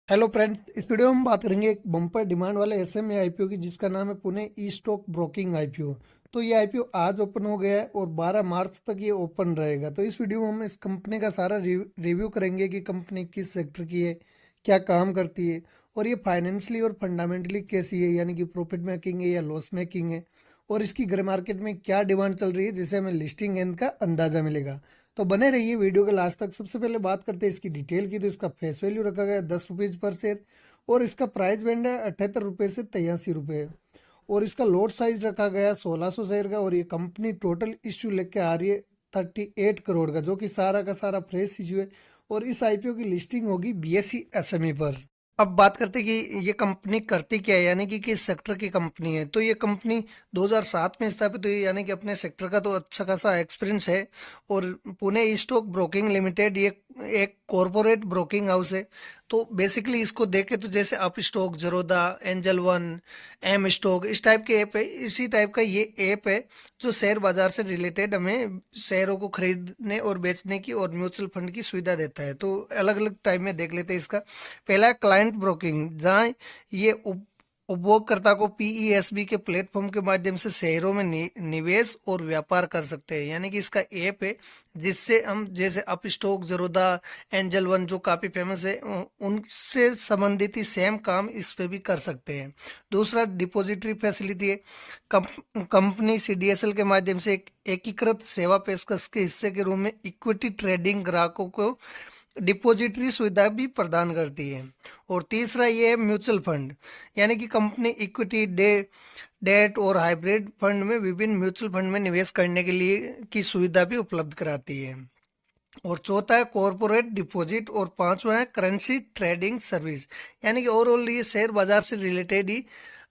Hello friends, इस video में हम बात करेंगे एक बम्पर डिमांड वाले एसएमए आईपीओ की, जिसका नाम है पुणे ई स्टॉक ब्रोकिंग आईपीओ। तो ये आईपीओ आज ओपन हो गया है और 12 मार्च तक ये ओपन रहेगा। तो इस वीडियो में हम इस कंपनी का सारा रिव्यू करेंगे कि कंपनी किस सेक्टर की है, क्या काम करती है और ये फाइनेंशियली और फंडामेंटली कैसी है, यानी कि प्रॉफिट मेकिंग है या लॉस मेकिंग है, और इसकी ग्रे मार्केट में क्या डिमांड चल रही है, जिससे हमें लिस्टिंग एंड का अंदाजा मिलेगा। तो बने रहिए वीडियो के लास्ट तक। सबसे पहले बात करते हैं इसकी डिटेल की। तो इसका फेस वैल्यू रखा गया है 10 रुपीज़ पर शेयर और इसका प्राइस बैंड है 78 रुपये से 83 रुपये। और इसका लॉट साइज रखा गया है 1600 शेयर का। और ये कंपनी टोटल इश्यू लेके आ रही है 38 करोड़ का, जो कि सारा का सारा फ्रेश इश्यू है। और इस आईपीओ की लिस्टिंग होगी बीएसई एसएमई पर। अब बात करते हैं कि ये कंपनी करती क्या है, यानी कि किस सेक्टर की कंपनी है। तो ये कंपनी 2007 में स्थापित हुई, यानी कि अपने सेक्टर का तो अच्छा खासा एक्सपीरियंस है। और पुणे स्टॉक ब्रोकिंग लिमिटेड ये एक कॉरपोरेट ब्रोकिंग हाउस है। तो बेसिकली इसको देखे तो जैसे अप स्टॉक, जरोदा, एंजल वन, एम स्टॉक, इस टाइप के ऐप है, इसी टाइप का ये ऐप है जो शेयर बाजार से रिलेटेड हमें शेयरों को खरीदने और बेचने की और म्यूचुअल फंड की सुविधा देता है। तो अलग अलग टाइप में देख लेते हैं इसका। पहला है क्लाइंट ब्रोकिंग, जहाँ ये उपभोक्ता को पीईएसबी के प्लेटफॉर्म के माध्यम से शेयरों में निवेश और व्यापार कर सकते हैं। यानी कि इसका ऐप है जिससे हम जैसे अप स्टॉक, जरोदा, एंजल वन जो काफ़ी फेमस है, उनसे संबंधित ही सेम काम इस पे भी कर सकते हैं। दूसरा डिपॉजिटरी फैसिलिटी है। कंपनी सीडीएसएल के माध्यम से एक एकीकृत सेवा पेशकश के हिस्से के रूप में इक्विटी ट्रेडिंग ग्राहकों को डिपॉजिटरी सुविधा भी प्रदान करती है। और तीसरा ये है म्यूचुअल फंड, यानी कि कंपनी इक्विटी, डेट और हाइब्रिड फंड में विभिन्न म्यूचुअल फंड में निवेश करने के लिए की सुविधा भी उपलब्ध कराती है। और चौथा है कॉरपोरेट डिपॉजिट। और पांचवा है करेंसी ट्रेडिंग सर्विस, यानी कि ओवरऑल ये शेयर बाजार से रिलेटेड ही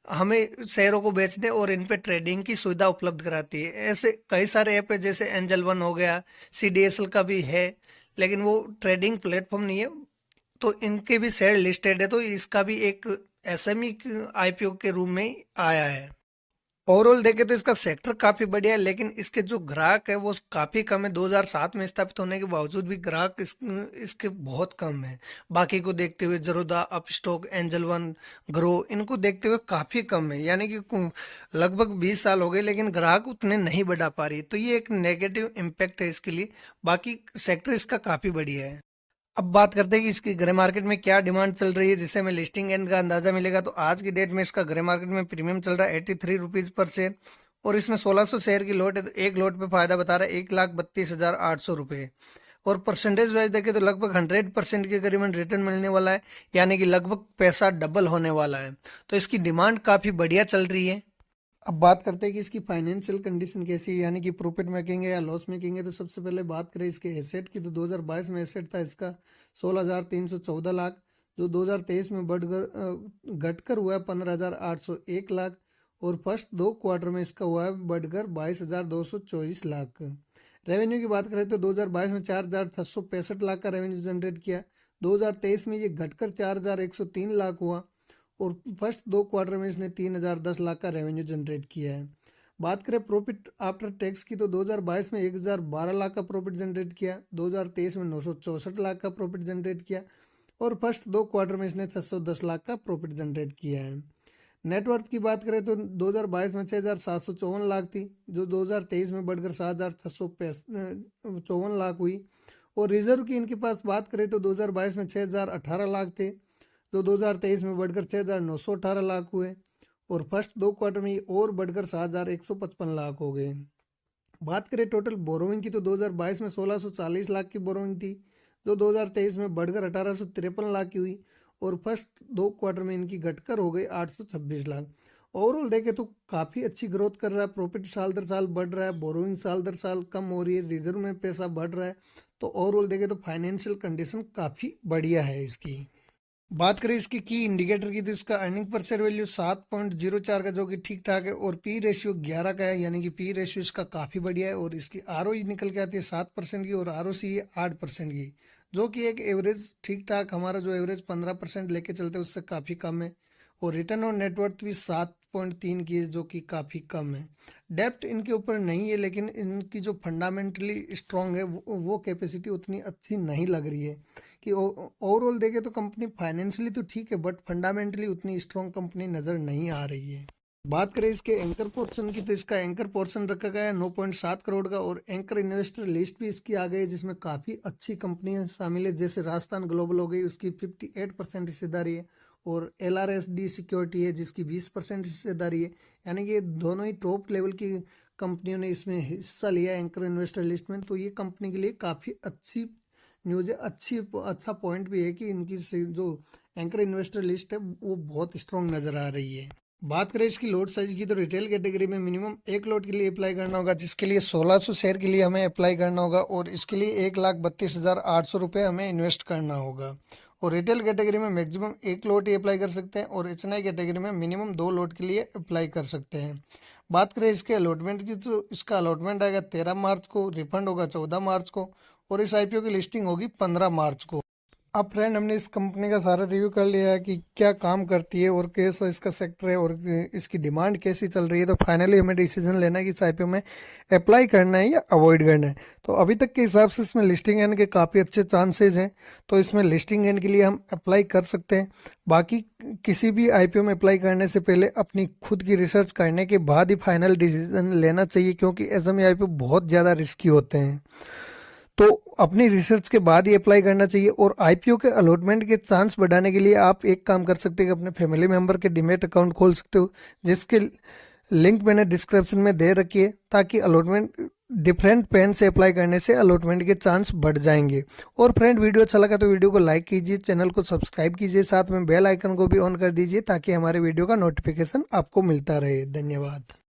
हमें शेयरों को बेचने और इन पे ट्रेडिंग की सुविधा उपलब्ध कराती है। ऐसे कई सारे ऐप है, जैसे एंजल वन हो गया, सीडीएसएल का भी है, लेकिन वो ट्रेडिंग प्लेटफॉर्म नहीं है। तो इनके भी शेयर लिस्टेड है, तो इसका भी एक एसएमई आईपीओ के रूप में आया है। ओवरऑल देखे तो इसका सेक्टर काफी बढ़िया है, लेकिन इसके जो ग्राहक है वो काफी कम है। 2007 में स्थापित होने के बावजूद भी ग्राहक इसके बहुत कम है। बाकी को देखते हुए Zerodha, Upstox, angel one, grow, इनको देखते हुए काफी कम है, यानी कि लगभग 20 साल हो गए लेकिन ग्राहक उतने नहीं बढ़ा पा रही। तो ये एक नेगेटिव इम्पैक्ट है इसके लिए। बाकी सेक्टर इसका काफी बढ़िया है। अब बात करते हैं कि इसकी ग्रे मार्केट में क्या डिमांड चल रही है, जिससे हमें लिस्टिंग एंड का अंदाजा मिलेगा। तो आज की डेट में इसका ग्रे मार्केट में प्रीमियम चल रहा है 83 रुपीज़ पर शेयर। और इसमें 1600 शेयर की लोट है, तो एक लोट पे फायदा बता रहा है 1,32,800 रुपये। और परसेंटेज वाइज देखें तो लगभग 100% के करीबन रिटर्न मिलने वाला है, यानी कि लगभग पैसा डबल होने वाला है। तो इसकी डिमांड काफ़ी बढ़िया चल रही है। अब बात करते हैं कि इसकी फाइनेंशियल कंडीशन कैसी है, यानी कि प्रॉफिट मेकिंग है या लॉस मेकिंग है। तो सबसे पहले बात करें इसके एसेट की, तो 2022 में एसेट था इसका 16,314 लाख, जो 2023 में घटकर हुआ है 15,801 लाख। और फर्स्ट 2 क्वार्टर में इसका हुआ है बढ़कर 22,224 लाख। रेवेन्यू की बात करें तो 2022 में 4,665 लाख का रेवेन्यू जनरेट किया। 2023 में ये घटकर 4,103 लाख हुआ। और फर्स्ट 2 क्वार्टर में इसने 3,010 लाख का रेवेन्यू जनरेट किया है। बात करें प्रॉफिट आफ्टर टैक्स की, तो 2022 में 1,012 लाख का प्रॉफिट जनरेट किया। 2023 में 964 लाख का प्रॉफिट जनरेट किया। और फर्स्ट 2 क्वार्टर में इसने 610 लाख का प्रॉफिट जनरेट किया है। नेटवर्थ की बात करें तो 2022 में 6,754 लाख थी, जो 2023 में बढ़कर 7,654 लाख हुई। और रिजर्व की इनके पास बात करें तो 2022 में 6,018 लाख थे, जो 2023 में बढ़कर 6,918 लाख हुए। और फर्स्ट 2 क्वार्टर में ये और बढ़कर 7,155 लाख हो गए। बात करें टोटल बोरोइंग की, तो 2022 में 1,640 लाख की बोरोइंग थी, जो 2023 में बढ़कर 1,853 लाख की हुई। और फर्स्ट 2 क्वार्टर में इनकी घटकर हो गई 826 लाख। ओवरऑल देखे तो काफ़ी अच्छी ग्रोथ कर रहा है, प्रॉफिट साल दर साल बढ़ रहा है, बोरोइंग साल दर साल कम हो रही है, रिजर्व में पैसा बढ़ रहा है। तो ओवरऑल देखे तो फाइनेंशियल कंडीशन काफ़ी बढ़िया है इसकी। बात करें इसकी की इंडिकेटर की, तो इसका अर्निंग पर शेयर वैल्यू 7.04 का, जो कि ठीक ठाक है। और पी रेशियो 11 का है, यानी कि पी रेशियो इसका काफ़ी बढ़िया है। और इसकी आरओई निकल के आती है 7% की, और आरओसी है 8% की, जो कि एक एवरेज ठीक ठाक, हमारा जो एवरेज 15% लेके चलते हैं उससे काफ़ी कम है। और रिटर्न ऑन नेटवर्थ भी 7.3 की है, जो कि काफ़ी कम है। डेप्ट इनके ऊपर नहीं है, लेकिन इनकी जो फंडामेंटली स्ट्रांग है वो कैपेसिटी उतनी अच्छी नहीं लग रही है, कि ओवरऑल देखें तो कंपनी फाइनेंशियली तो ठीक है, बट फंडामेंटली उतनी स्ट्रॉन्ग कंपनी नज़र नहीं आ रही है। बात करें इसके एंकर पोर्शन की, तो इसका एंकर पोर्शन रखा गया है 9.7 करोड़ का, और एंकर इन्वेस्टर लिस्ट भी इसकी आ गई है जिसमें काफ़ी अच्छी कंपनियां शामिल है, जैसे राजस्थान ग्लोबल हो गई, उसकी 58% हिस्सेदारी है, और LRSD सिक्योरिटी है जिसकी 20% हिस्सेदारी है। यानी कि ये दोनों ही टॉप लेवल की कंपनियों ने इसमें हिस्सा लिया है एंकर इन्वेस्टर लिस्ट में। तो ये कंपनी के लिए काफ़ी अच्छी न्यूज़ है, अच्छा पॉइंट भी है कि इनकी जो एंकर इन्वेस्टर लिस्ट है वो बहुत स्ट्रॉन्ग नज़र आ रही है। बात करें इसकी लॉट साइज की, तो रिटेल कैटेगरी में मिनिमम 1 लॉट के लिए अप्लाई करना होगा, जिसके लिए 1600 शेयर के लिए हमें अप्लाई करना होगा, और इसके लिए 1,32,800 रुपये हमें इन्वेस्ट करना होगा। और रिटेल कैटेगरी में मैक्सिमम 1 लॉट ही अप्लाई कर सकते हैं, और HNI कैटेगरी में मिनिमम 2 लॉट के लिए अप्लाई कर सकते हैं। बात करें इसके अलॉटमेंट की, तो इसका अलॉटमेंट आएगा 13 मार्च को, रिफंड होगा 14 मार्च को, और इस IPO की लिस्टिंग होगी 15 मार्च को। अब फ्रेंड, हमने इस कंपनी का सारा रिव्यू कर लिया है कि क्या काम करती है और कैसा इसका सेक्टर है और इसकी डिमांड कैसी चल रही है। तो फाइनली हमें डिसीजन लेना है कि इस IPO में अप्लाई करना है या अवॉइड करना है। तो अभी तक के हिसाब से इसमें लिस्टिंग एंड के काफ़ी अच्छे चांसेस हैं, तो इसमें लिस्टिंग एंड के लिए हम अप्लाई कर सकते हैं। बाकी किसी भी IPO में अप्लाई करने से पहले अपनी खुद की रिसर्च करने के बाद ही फाइनल डिसीजन लेना चाहिए, क्योंकि SME IPO बहुत ज़्यादा रिस्की होते हैं। तो अपनी रिसर्च के बाद ही अप्लाई करना चाहिए। और IPO के अलॉटमेंट के चांस बढ़ाने के लिए आप एक काम कर सकते हैं कि अपने फैमिली मेंबर के डीमैट अकाउंट खोल सकते हो, जिसके लिंक मैंने डिस्क्रिप्शन में दे रखी है, ताकि अलॉटमेंट डिफरेंट पेन से अप्लाई करने से अलॉटमेंट के चांस बढ़ जाएंगे। और फ्रेंड, वीडियो अच्छा लगा तो वीडियो को लाइक कीजिए, चैनल को सब्सक्राइब कीजिए, साथ में बेल आइकन को भी ऑन कर दीजिए ताकि हमारे वीडियो का नोटिफिकेशन आपको मिलता रहे। धन्यवाद।